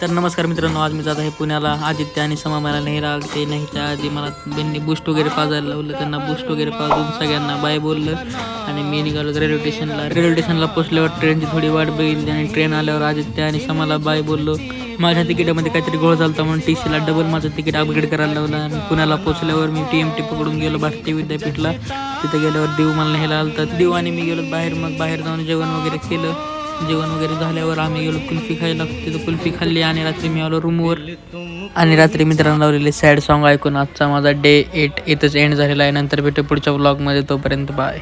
तर नमस्कार मित्रांनो, आज मी जात आहे पुण्याला. आदित्य आणि समा मला न्यायला आले. ते न्यायच्या आधी मला त्यांनी बूस्ट वगैरे पाजायला लावलं. त्यांना बूस्ट वगैरे पाजून सगळ्यांना बाय बोललं आणि मी निघालो रेल्वे स्टेशनला पोचल्यावर ट्रेनची थोडी वाट बघितली आणि ट्रेन आल्यावर आदित्य आणि समाला बाय बोललो. माझ्या तिकिटामध्ये काहीतरी घोळ झाला म्हणून TCला डबल माझं तिकीट अपग्रेड करायला लावलं. आणि पुण्याला पोचल्यावर मी TMT पकडून गेलो भारतीय विद्यापीठला. तिथे गेल्यावर देव मला न्यायला आला. तर देव आणि मी गेलो बाहेर. मग बाहेर जाऊन जेवण वगैरे केलं. जेवण वगैरे झाल्यावर आम्ही गेलो कुल्फी खायला. तिथं कुल्फी खाल्ली आणि रात्री मी आलो रूमवर. आणि रात्री मित्रांनो लावलेले सॅड सॉन्ग ऐकून आजचा माझा डे 8 इथंच एंड झालेला आहे. नंतर भेटू पुढच्या व्लॉगमध्ये. तोपर्यंत बाय.